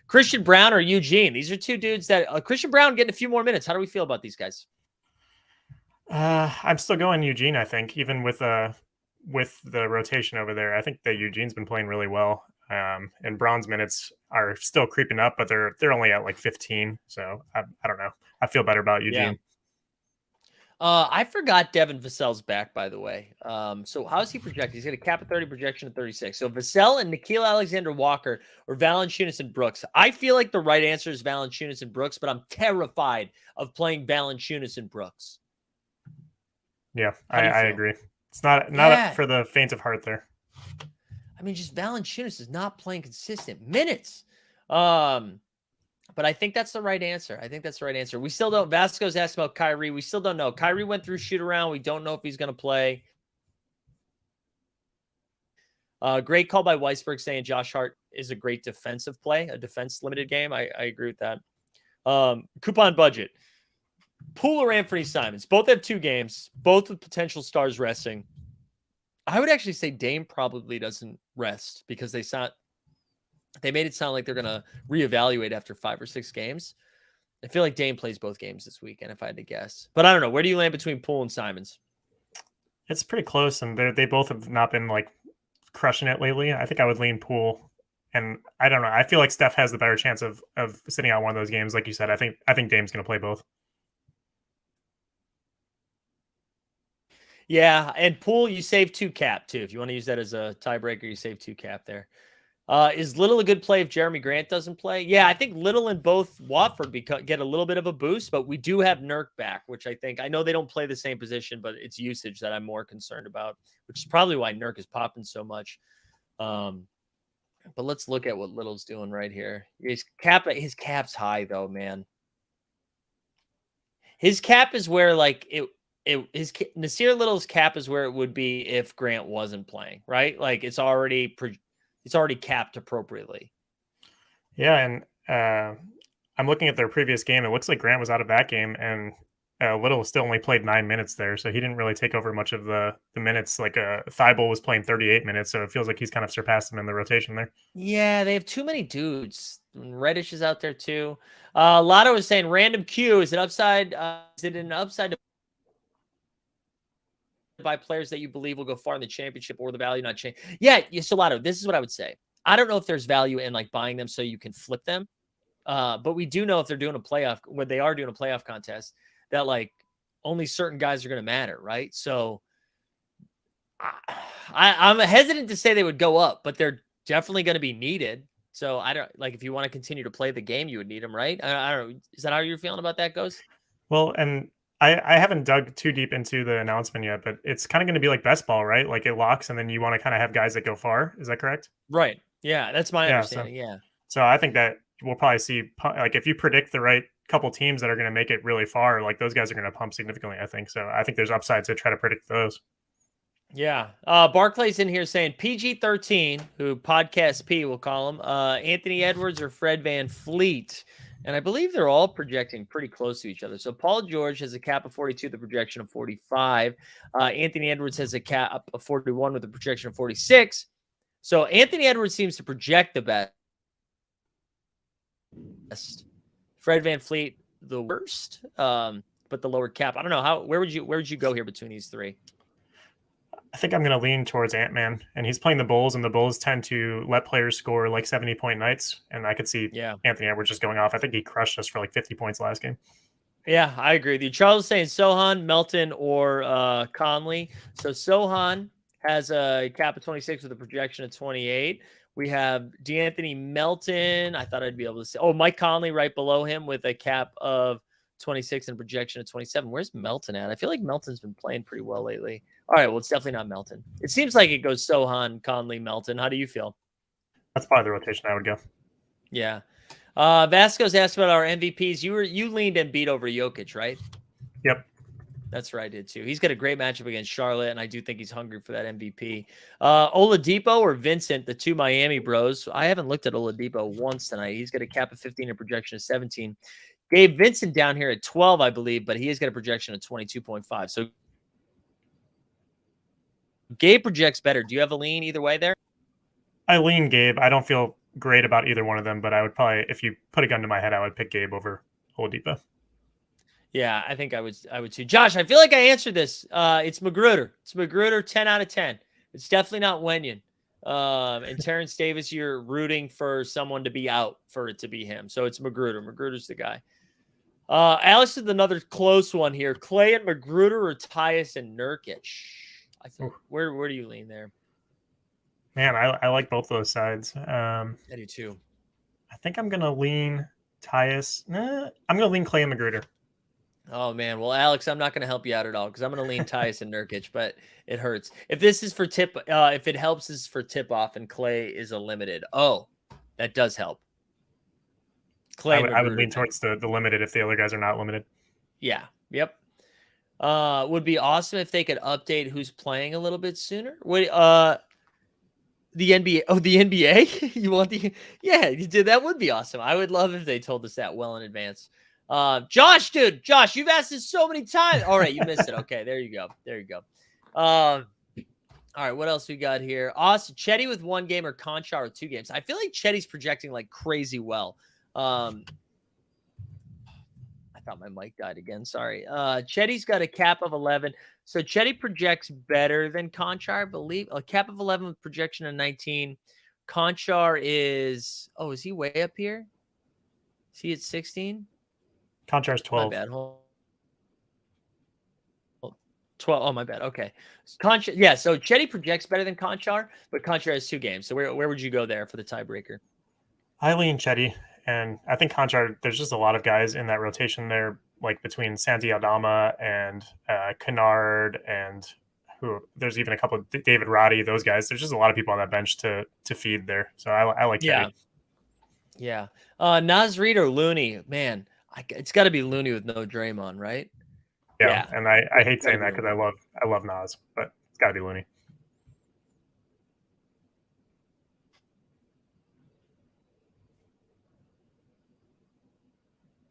B: Christian Brown or Eugene? These are 2 dudes that Christian Brown getting a few more minutes. How do we feel about these guys?
C: I'm still going Eugene. I think even with the rotation over there, I think that Eugene's been playing really well. And Brown's minutes are still creeping up, but they're only at like 15. So I don't know. I feel better about Eugene.
B: I forgot Devin Vassell's back, by the way. So how's he projected? He's got a cap of 30, projection of 36. So Vassell and Nikhil Alexander-Walker or Valanciunas and Brooks. I feel like the right answer is Valanciunas and Brooks, but I'm terrified of playing Valanciunas and Brooks.
C: Yeah,
B: How do you
C: I
B: feel?
C: agree. It's not
B: Yeah.
C: for the faint of heart there.
B: I mean, just Valanciunas is not playing consistent minutes. But I think that's the right answer. I think that's the right answer. We still don't. Vasco's asked about Kyrie. We still don't know. Kyrie went through shoot around. We don't know if he's going to play. Great call by Weisberg saying Josh Hart is a great defensive play, a defense limited game. I agree with that. Coupon budget. Poole or Anthony Simons. Both have 2 games, both with potential stars resting. I would actually say Dame probably doesn't rest because they made it sound like they're going to reevaluate after 5 or 6 games. I feel like Dame plays both games this weekend, if I had to guess. But I don't know. Where do you land between Poole and Simons?
C: It's pretty close, and they both have not been like crushing it lately. I think I would lean Poole, and I don't know. I feel like Steph has the better chance of sitting out one of those games, like you said. I think Dame's going to play both.
B: Yeah, and Poole, you save 2 cap too. If you want to use that as a tiebreaker, you save 2 cap there. Is Little a good play if Jeremy Grant doesn't play? Yeah, I think Little and both Watford get a little bit of a boost, but we do have Nurk back, which I know they don't play the same position, but it's usage that I'm more concerned about, which is probably why Nurk is popping so much. But let's look at what Little's doing right here. His cap's high though, man. His cap is where like Nasir Little's cap is where it would be if Grant wasn't playing, right? Like it's already capped appropriately.
C: Yeah, and I'm looking at their previous game. It looks like Grant was out of that game, and Little still only played 9 minutes there, so he didn't really take over much of the minutes. Like Thibault was playing 38 minutes, so it feels like he's kind of surpassed him in the rotation there.
B: Yeah, they have too many dudes. Reddish is out there too. Lotto was saying random Q. Is it upside? Is it an upside to buy players that you believe will go far in the championship or the value not change? Yeah, so Lotto, this is what I would say. I don't know if there's value in like buying them so you can flip them. But we do know if they're doing a playoff, when they are doing a playoff contest, that like only certain guys are going to matter, right? So I'm hesitant to say they would go up, but they're definitely going to be needed. So I don't like if you want to continue to play the game, you would need them, right? I don't know. Is that how you're feeling about that, Ghost?
C: Well, and I haven't dug too deep into the announcement yet, but it's kind of going to be like best ball, right? Like it locks, and then you want to kind of have guys that go far. Is that correct?
B: Right. Yeah, that's my
C: Yeah,
B: understanding. Yeah.
C: So I think that we'll probably see, like, if you predict the right couple teams that are going to make it really far, like those guys are going to pump significantly, I think. So I think there's upside to try to predict those.
B: Yeah. Barclay's in here saying PG-13, who Podcast P will call him, Anthony Edwards or Fred Van Fleet. And I believe they're all projecting pretty close to each other. So Paul George has a cap of 42, the projection of 45. Anthony Edwards has a cap of 41 with a projection of 46. So Anthony Edwards seems to project the best. Fred Van Fleet, the worst, but the lower cap. I don't know where would you go here between these 3?
C: I think I'm going to lean towards Ant-Man, and he's playing the Bulls, and the Bulls tend to let players score like 70-point nights, and I could see Anthony Edwards just going off. I think he crushed us for like 50 points last game. Yeah,
B: I agree with you. Charles is saying Sohan, Melton, or Conley. So Sohan has a cap of 26 with a projection of 28. We have DeAnthony Melton. I thought I'd be able to say, Mike Conley right below him with a cap of 26 and a projection of 27. Where's Melton at? I feel like Melton's been playing pretty well lately. All right, well, it's definitely not Melton. It seems like it goes Sohan, Conley, Melton. How do you feel?
C: That's probably the rotation I would go.
B: Yeah. Vasco's asked about our MVPs. You leaned Embiid over Jokic, right?
C: Yep.
B: That's right, I did too. He's got a great matchup against Charlotte, and I do think he's hungry for that MVP. Oladipo or Vincent, the 2 Miami bros. I haven't looked at Oladipo once tonight. He's got a cap of 15 and a projection of 17. Gabe Vincent down here at 12, I believe, but he has got a projection of 22.5. So Gabe projects better. Do you have a lean either way there?
C: I lean Gabe. I don't feel great about either one of them, but I would probably, if you put a gun to my head, I would pick Gabe over Oladipo.
B: Yeah, I think I would too. Josh, I feel like I answered this. It's Magruder. It's Magruder, 10 out of 10. It's definitely not Wenyon. And Terrence Davis, you're rooting for someone to be out for it to be him. So it's Magruder. Magruder's the guy. Alex with another close one here. Clay and Magruder or Tyus and Nurkic? I think where do you lean there?
C: Man, I like both those sides.
B: I do too.
C: I think I'm gonna lean Tyus. Nah, I'm gonna lean Clay and Magruder.
B: Oh man, well Alex, I'm not going to help you out at all because I'm going to lean Tyus and Nurkic, but it hurts. If this is for tip, if it helps, is for tip off, and Clay is a limited. Oh, that does help. Clay,
C: I would lean
B: then.
C: towards the limited if the other guys are not limited.
B: Yeah. Yep. Would be awesome if they could update who's playing a little bit sooner. Wait, the NBA. Oh, the NBA. You want the? Yeah, you did. That would be awesome. I would love if they told us that well in advance. Josh, you've asked this so many times. All right, you missed it. Okay, there you go. All right, what else we got here? Austin, Chetty with 1 game or Conchar with 2 games. I feel like Chetty's projecting like crazy well. I thought my mic died again. Sorry. Chetty's got a cap of 11. So Chetty projects better than Conchar, I believe. A cap of 11 with projection of 19. Conchar is he way up here? Is he at 16?
C: Conchar's 12.
B: My bad. 12. Oh, my bad. Okay. Conchar, yeah, so Chetty projects better than Conchar, but Conchar has 2 games. So where would you go there for the tiebreaker?
C: I lean Chetty, and I think Conchar, there's just a lot of guys in that rotation there, like between Santi Aldama and Kennard, and there's even a couple of David Roddy, those guys. There's just a lot of people on that bench to feed there. So I like Chetty.
B: Yeah. Nasreed or Looney, man, it's got to be Looney with no Draymond, right?
C: Yeah. And I hate saying that because I love Nas, but it's got to be Looney.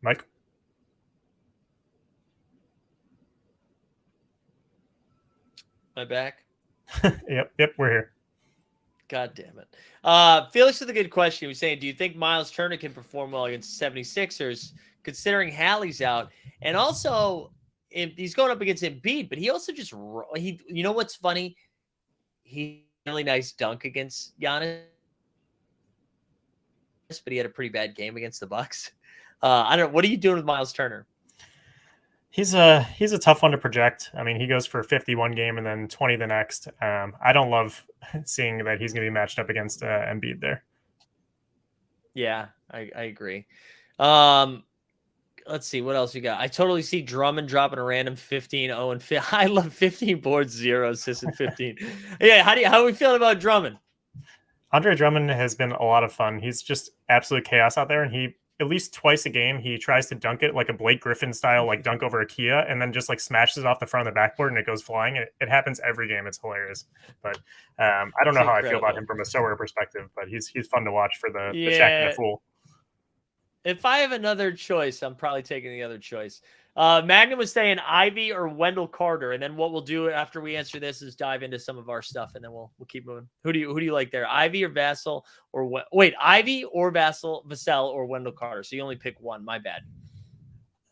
C: Mike?
B: My back?
C: Yep, we're here.
B: God damn it. Felix with a good question. He was saying, do you think Miles Turner can perform well against the 76ers, considering Hallie's out? And also, he's going up against Embiid, but he also you know what's funny? He really nice dunk against Giannis, but he had a pretty bad game against the Bucks. I don't know. What are you doing with Miles Turner?
C: He's a tough one to project. I mean, he goes for 51 game and then 20 the next. I don't love seeing that he's going to be matched up against Embiid there.
B: Yeah, I agree. Let's see what else we got. I totally see Drummond dropping a random 15-0 and 5. I love 15 boards, 0 assists, and 15. Yeah, how are we feeling about Drummond?
C: Andre Drummond has been a lot of fun. He's just absolute chaos out there, and he at least twice a game he tries to dunk it like a Blake Griffin style, like dunk over a Kia, and then just like smashes off the front of the backboard and it goes flying. It happens every game. It's hilarious. But I don't know how I feel about him from a Sorare perspective, but he's fun to watch for the Shaq and the Fool.
B: If I have another choice, I'm probably taking the other choice. Magnum was saying Ivy or Wendell Carter, and then what we'll do after we answer this is dive into some of our stuff, and then we'll keep moving. Who do you like there? Ivy or Vassell or Ivy or Vassell or Wendell Carter? So you only pick one. My bad.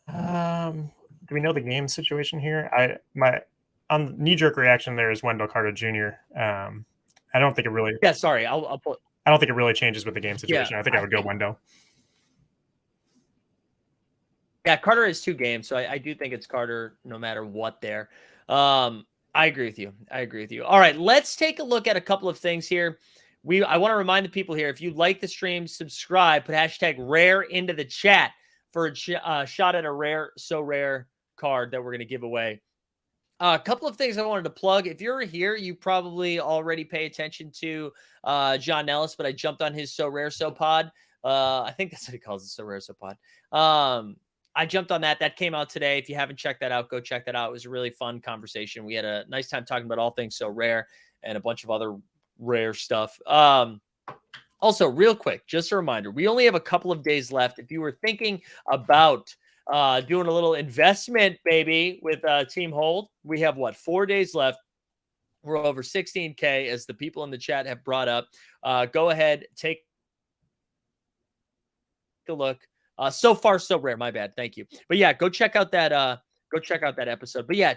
C: Do we know the game situation here? My knee jerk reaction there is Wendell Carter Jr. I don't think it really.
B: Yeah, sorry. I'll put.
C: I don't think it really changes with the game situation.
B: Yeah,
C: I think I would go Wendell.
B: Yeah, Carter has 2 games, so I do think it's Carter no matter what there. I agree with you. All right, let's take a look at a couple of things here. I want to remind the people here, if you like the stream, subscribe, put hashtag rare into the chat for a shot at a rare card that we're going to give away. A couple of things I wanted to plug. If you're here, you probably already pay attention to John Ellis, but I jumped on his So Rare So Pod. I think that's what he calls it, So Rare So Pod. I jumped on that. That came out today. If you haven't checked that out, go check that out. It was a really fun conversation. We had a nice time talking about all things So Rare and a bunch of other rare stuff. Also, real quick, just a reminder, we only have a couple of days left. If you were thinking about doing a little investment, baby, with Team Hold, we have 4 days left. We're over 16K, as the people in the chat have brought up. Go ahead, take a look. So far, so rare. My bad. Thank you. But yeah, go check out that episode. But yeah,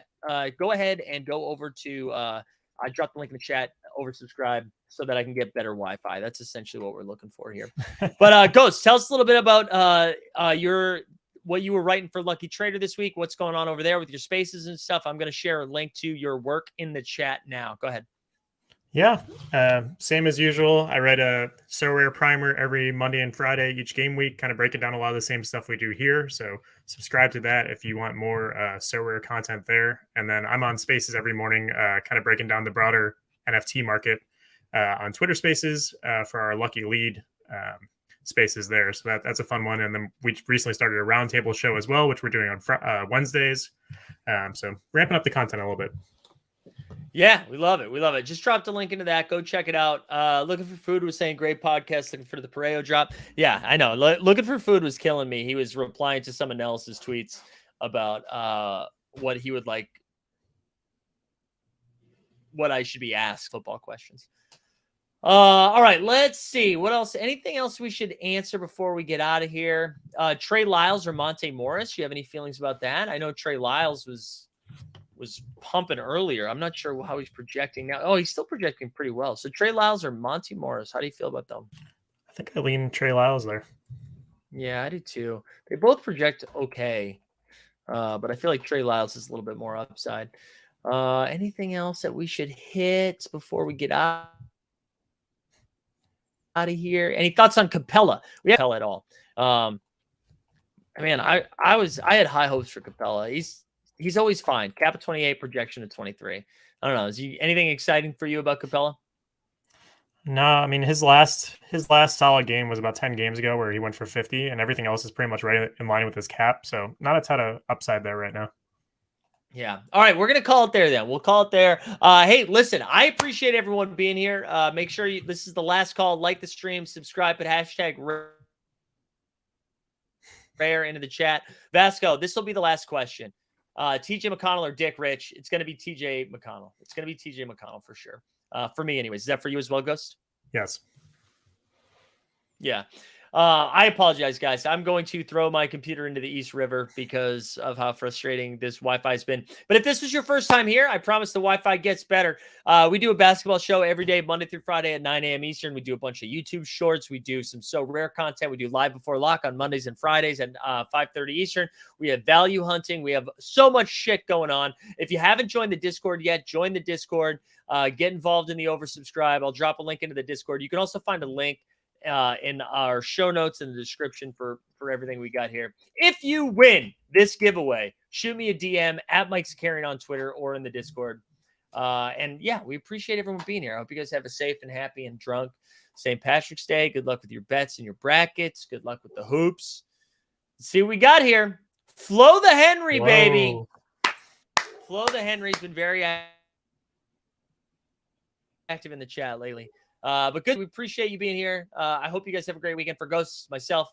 B: go ahead and go over to I dropped the link in the chat, oversubscribe so that I can get better Wi-Fi. That's essentially what we're looking for here. But Ghost, tell us a little bit about what you were writing for Lucky Trader this week, what's going on over there with your spaces and stuff. I'm going to share a link to your work in the chat now. Go ahead.
C: Yeah, same as usual. I write a Sorare primer every Monday and Friday each game week, kind of breaking down a lot of the same stuff we do here. So subscribe to that if you want more Sorare content there. And then I'm on Spaces every morning, kind of breaking down the broader NFT market on Twitter Spaces for our Lucky Lead spaces there. So that's a fun one. And then we recently started a roundtable show as well, which we're doing on Wednesdays. So ramping up the content a little bit.
B: Yeah, we love it. We love it. Just dropped a link into that. Go check it out. Looking for Food was saying great podcast. Looking for the Pareo drop. Yeah, I know. Looking for Food was killing me. He was replying to someone else's tweets about what he would like, what I should be asked football questions. All right, let's see. What else? Anything else we should answer before we get out of here? Trey Lyles or Monte Morris? You have any feelings about that? I know Trey Lyles was pumping earlier. I'm not sure how he's projecting now. Oh, he's still projecting pretty well. So Trey Lyles or Monte Morris, how do you feel about them?
C: I think I lean Trey Lyles there.
B: Yeah, I do too. They both project okay, but I feel like Trey Lyles is a little bit more upside. Anything else that we should hit before we get out of here? Any thoughts on Capella? We have Capella at all. Man, I had high hopes for Capella. He's always fine. Cap at 28, projection at 23. I don't know. Is anything exciting for you about Capella?
C: No, I mean his last solid game was about 10 games ago where he went for 50, and everything else is pretty much right in line with his cap. So not a ton of upside there right now.
B: Yeah. All right, we're gonna call it there then. We'll call it there. Hey, listen, I appreciate everyone being here. Make sure this is the last call. Like the stream, subscribe, put hashtag rare into the chat. Vasco, this will be the last question. TJ McConnell or Dick Rich? It's going to be TJ McConnell. It's going to be TJ McConnell for sure. For me anyways. Is that for you as well, Ghost?
C: Yes.
B: Yeah. I apologize, guys. I'm going to throw my computer into the East River because of how frustrating this Wi-Fi has been. But if this was your first time here, I promise the Wi-Fi gets better. We do a basketball show every day, Monday through Friday at 9 a.m. Eastern. We do a bunch of YouTube shorts. We do some So Rare content. We do Live Before Lock on Mondays and Fridays at 5:30 Eastern. We have value hunting. We have so much shit going on. If you haven't joined the Discord yet, join the Discord. Get involved in the oversubscribe. I'll drop a link into the Discord. You can also find a link in our show notes in the description for everything we got here. If you win this giveaway, shoot me a DM at Mike Zakarian on Twitter or in the Discord. And yeah, we appreciate everyone being here. I hope you guys have a safe and happy and drunk St. Patrick's Day. Good luck with your bets and your brackets. Good luck with the hoops. Let's see what we got here. Flo the Henry,
C: Whoa.
B: baby. Flo the Henry's been very active in the chat lately. But good. We appreciate you being here. I hope you guys have a great weekend. For Ghosts, myself.